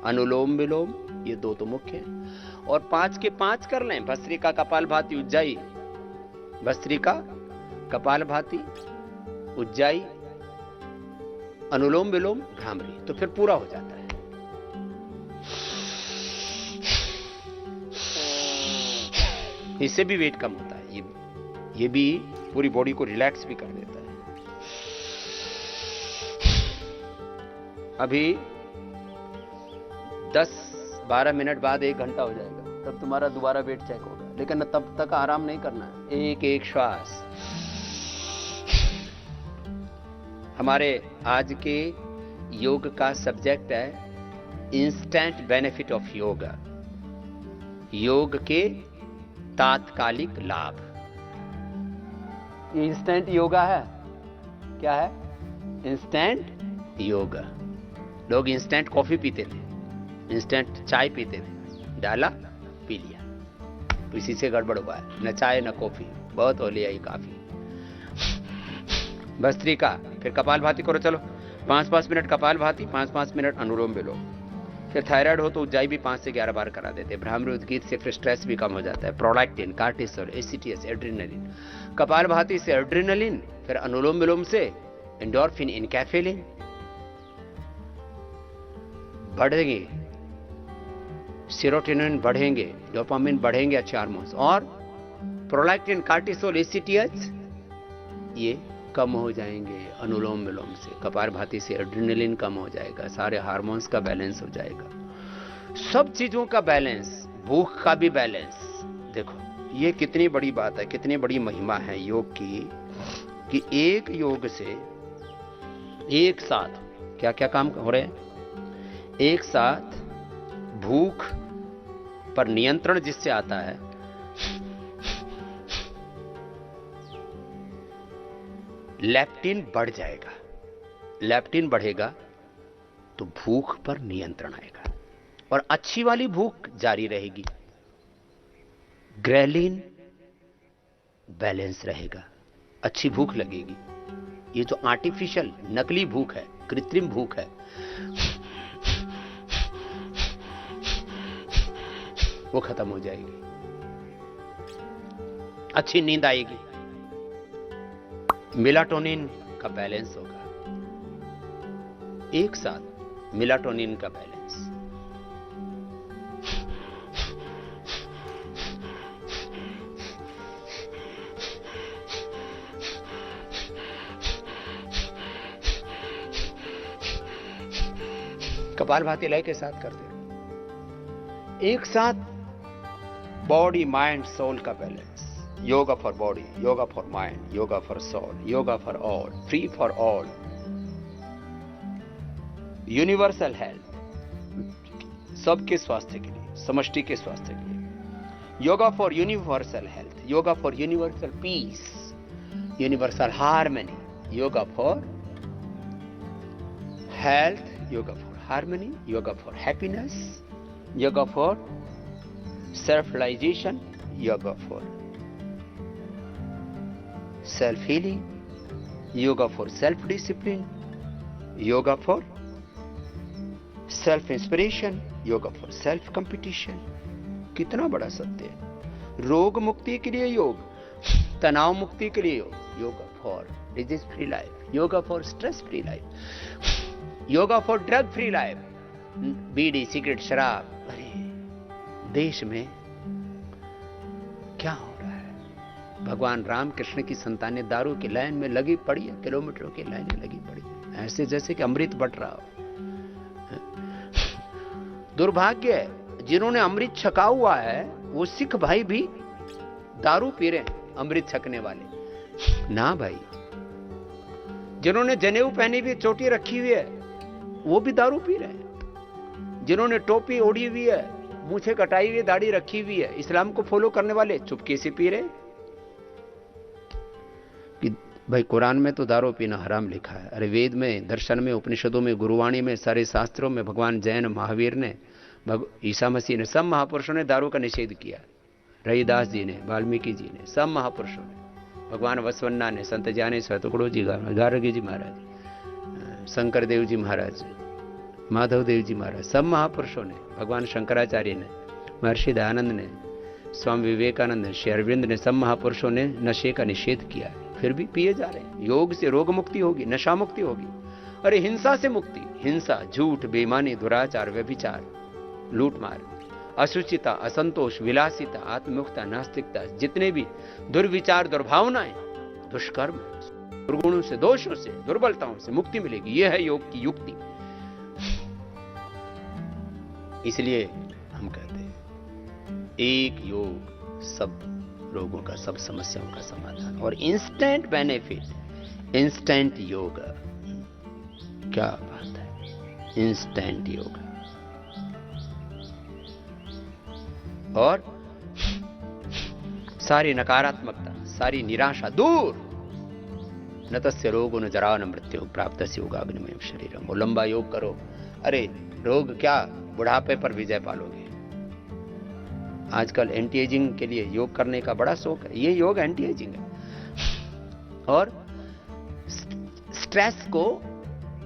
अनुलोम विलोम, ये दो तो मुख्य हैं। और 5 के 5 कर लें, भस्त्रिका, कपालभाति, उज्जाई। भस्त्रिका, कपालभाति, उज्जाई, अनुलोम विलोम, भ्रामरी, तो फिर पूरा हो जाता है। इससे भी वेट कम होता है। ये भी पूरी बॉडी को रिलैक्स भी कर देता है। अभी 10-12 मिनट बाद 1 घंटा हो जाएगा, तब तुम्हारा दोबारा वेट चेक होगा, लेकिन तब तक आराम नहीं करना है। एक एक श्वास। हमारे आज के योग का सब्जेक्ट है इंस्टेंट बेनिफिट ऑफ योगा, योग के तात्कालिक लाभ। इंस्टेंट योगा है, क्या है? इंस्टेंट योगा। लोग इंस्टेंट कॉफी पीते थे, इंस्टेंट चाय पीते थे, डाला पी लिया, तो इसी से गड़बड़ हुआ है। न चाय न कॉफी, बहुत हो लिया ये काफी। भस्त्रिका, फिर कपालभाति करो। चलो 5-5 मिनट कपालभाति, 5-5 मिनट अनुलोम विलोम। फिर थायराइड हो तो उज्जाई भी 5 से 11 बार करा देते हैं। भ्रामरी, उद्गीत से फिर स्ट्रेस भी कम हो जाता है। Prolactin, cortisol, ACTS, adrenaline. Kapalbhati से एड्रेनलिन, फिर अनुलोम विलोम से एंडोर्फिन, इनकैफेलिन बढ़ेंगे, सेरोटोनिन बढ़ेंगे, डोपामिन बढ़ेंगे, अच्छे हार्मोन्स। और प्रोलैक्टिन, कार्टिसोल, एसीटीएच ये कम हो जाएंगे अनुलोम विलोम से। कपालभाति से एड्रेनलिन कम हो जाएगा, सारे हार्मोन्स का बैलेंस हो जाएगा, सब चीजों का बैलेंस, भूख का भी बैलेंस। देखो ये कितनी बड़ी बात है, कितनी बड़ी महिमा है योग की, कि एक योग से एक साथ क्या क्या काम हो रहे हैं। एक साथ भूख पर नियंत्रण जिससे आता है, लेप्टिन बढ़ जाएगा, लेप्टिन बढ़ेगा तो भूख पर नियंत्रण आएगा और अच्छी वाली भूख जारी रहेगी। ग्रेलिन बैलेंस रहेगा, अच्छी भूख लगेगी। ये जो आर्टिफिशियल नकली भूख है, कृत्रिम भूख है, वो खत्म हो जाएगी, अच्छी नींद आएगी, मेलाटोनिन का बैलेंस होगा। एक साथ मेलाटोनिन का बैलेंस। कपालभाति लय के साथ करते हैं। एक साथ बॉडी, माइंड, सोल का balance. Yoga for body, yoga for mind, yoga for soul, yoga for all, free for all, universal health, सबके स्वास्थ्य के लिए, समष्टि के स्वास्थ्य के लिए। Yoga for universal health, yoga for universal peace, universal harmony, yoga for health, yoga for harmony, yoga for happiness, yoga for self realisation, yoga for self healing, yoga for self discipline, yoga for self inspiration, yoga for self competition। कितना बड़ा सत्य है। रोग मुक्ति के लिए योग, तनाव मुक्ति के लिए योग, yoga for disease free life, yoga for stress free life, yoga for drug free life. Bidi, cigarette, शराब, अरे देश में क्या हो रहा है। भगवान राम कृष्ण की संतानें दारू की लाइन में लगी पड़ी है, किलोमीटरों की लाइन में लगी पड़ी है, ऐसे जैसे कि अमृत बट रहा हो। दुर्भाग्य है, जिन्होंने अमृत छका हुआ है वो सिख भाई भी दारू पी रहे हैं, अमृत छकने वाले ना भाई। जिन्होंने जनेऊ पहनी हुई, चोटी रखी हुई है, वो भी दारू पी रहे हैं। जिन्होंने टोपी ओढ़ी हुई है, मूछें कटाई हुई, दाढ़ी रखी हुई है, इस्लाम को फॉलो करने वाले चुपके से पी रहे कि भाई कुरान में तो दारू पीना हराम लिखा है। अरे वेद में, दर्शन में, उपनिषदों में, गुरुवाणी में, सारे शास्त्रों में भगवान जैन, महावीर ने, ईसा मसीह ने, सब महापुरुषों ने दारू का निषेध किया। रविदास जी ने, वाल्मीकि जी ने, सब महापुरुषों ने, भगवान वसवन्ना ने, संत ज्ञानेश्वर, टुकड़ो जी, गार्गी जी महाराज, शंकर देव जी महाराज, माधव देव जी महाराज, सब महापुरुषों ने, भगवान शंकराचार्य ने, महर्षि दयानंद ने, स्वामी विवेकानंद ने, श्री अरविंद ने, सब महापुरुषों ने नशे का निषेध किया है, फिर भी पिए जा रहे हैं। योग से रोग मुक्ति होगी, नशा मुक्ति होगी। अरे हिंसा से मुक्ति, हिंसा, झूठ, बेईमानी, दुराचार, व्यभिचार, लूटमार, अशुचिता, असंतोष, विलासिता, आत्ममुक्ता, नास्तिकता, जितने भी दुर्विचार, दुर्भावनाएं, दुष्कर्म, दुर्गुणों से, दोषों से, दुर्बलताओं से मुक्ति मिलेगी। यह है योग की युक्ति। इसलिए हम कहते हैं एक योग सब रोगों का, सब समस्याओं का समाधान और इंस्टेंट बेनिफिट, इंस्टेंट योगा। क्या बात है, इंस्टेंट योगा। और सारी नकारात्मकता, सारी निराशा दूर। न तस्य रोगो न जरा न मृत्यु प्राप्तस्य योगाग्निमयं शरीरम। वो लंबा योग करो, अरे रोग क्या, बुढ़ापे पर विजय पालोगे। आजकल एंटी एजिंग के लिए योग करने का बड़ा शौक है, ये योग एंटी एजिंग है। और स्ट्रेस को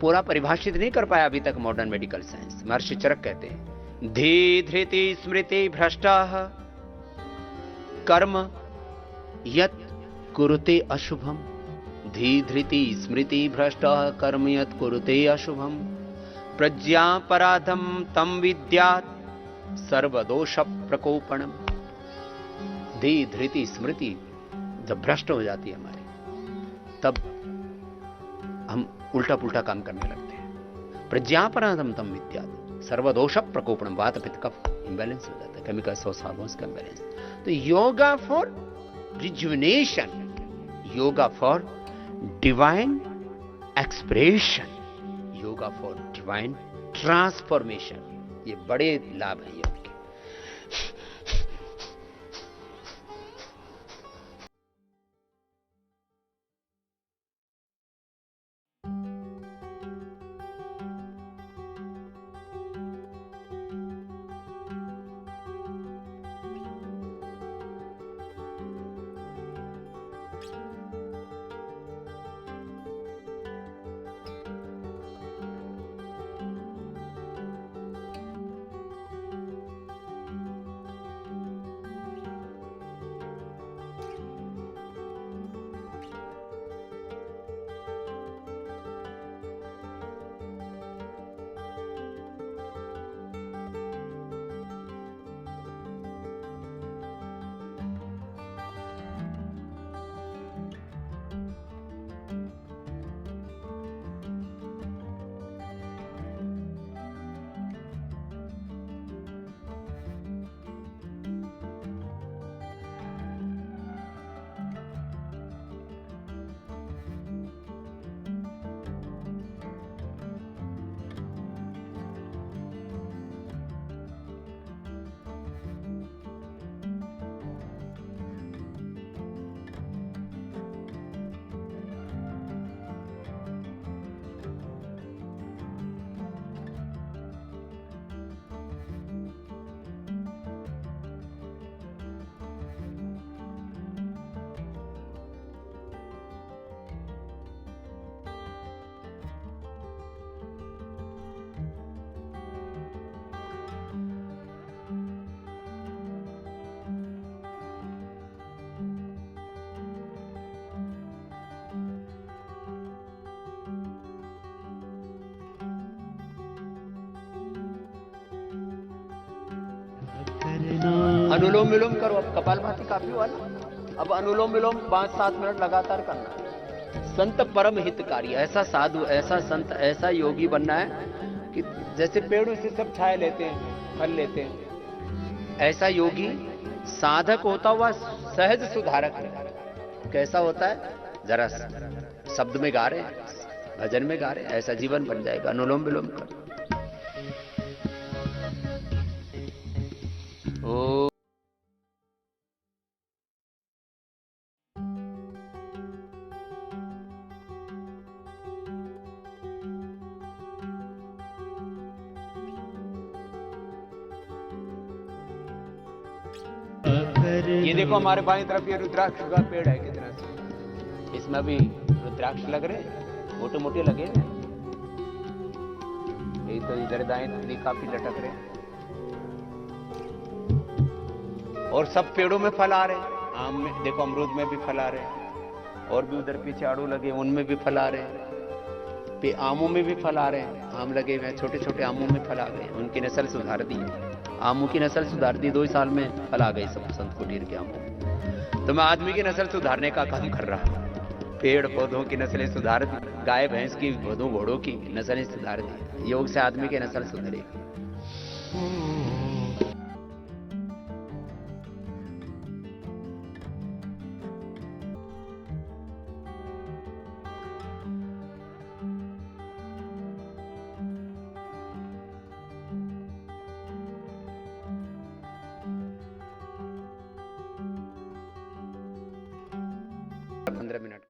पूरा परिभाषित नहीं कर पाया अभी तक मॉडर्न मेडिकल साइंस। महर्षि चरक कहते हैं, धी धृति स्मृति भ्रष्टाः कर्म यत् कुरुते अशुभम। धी धृति स्मृति भ्रष्टाः कर्म यत् कुरुते अशुभम। प्रज्ञापराधम तम विद्यात् सर्वदोष प्रकोपणम। धी धृति स्मृति जब भ्रष्ट हो जाती है हमारी, तब हम उल्टा पुल्टा काम करने लगते हैं। प्रज्ञापराधम तम विद्यात् सर्वदोष प्रकोपणम। वात पित्त कफ इंबैलेंस हो जाता है, केमिकल्स और हार्मोन्स का इंबैलेंस। तो yoga for rejuvenation, yoga for divine expression, yoga for divine transformation. ये बड़े लाभ हैं योग के। अनुलोम विलोम करो। अब कपालभाति काफी हुआ ना, अब अनुलोम विलोम 5-7 मिनट लगातार करना है। संत परम हितकारी, ऐसा साधु, ऐसा संत, ऐसा योगी बनना है कि जैसे पेड़ों से सब छाए लेते हैं, फल लेते हैं, ऐसा योगी साधक होता हुआ सहज सुधारक है। कैसा होता है, जरा शब्द में गा रहे हैं, भजन में गा रहे हैं, ऐसा जीवन बन जाएगा। अनुलोम विलोम करो। ओ ये देखो हमारे बाएं तरफ ये रुद्राक्ष का पेड़ है, कितना से इसमें भी रुद्राक्ष लग रहे हैं, मोटे मोटे लगे हैं। तो इधर दाएं भी काफी लटक रहे हैं। और सब पेड़ों में फल आ रहे हैं। आम में देखो, अमरूद में भी फल आ रहे हैं, और भी उधर पीछे आड़ू लगे उनमें भी फल आ रहे हैं, आमों में भी फल आ रहे हैं। आम लगे हुए हैं, छोटे छोटे आमों में फल आ गए, उनकी नस्ल सुधार दी, आमों की नस्ल सुधार दी, 2 साल में फल आ गए सब संत कुटीर के आमों। तो मैं आदमी की नस्ल सुधारने का काम कर रहा हूं। पेड़ पौधों की नस्लें सुधार दी, गाय भैंस की, भैंसों घोड़ों की नस्लें सुधार दी। योग से आदमी की नस्ल सुधरेगी। पंद्रह मिनट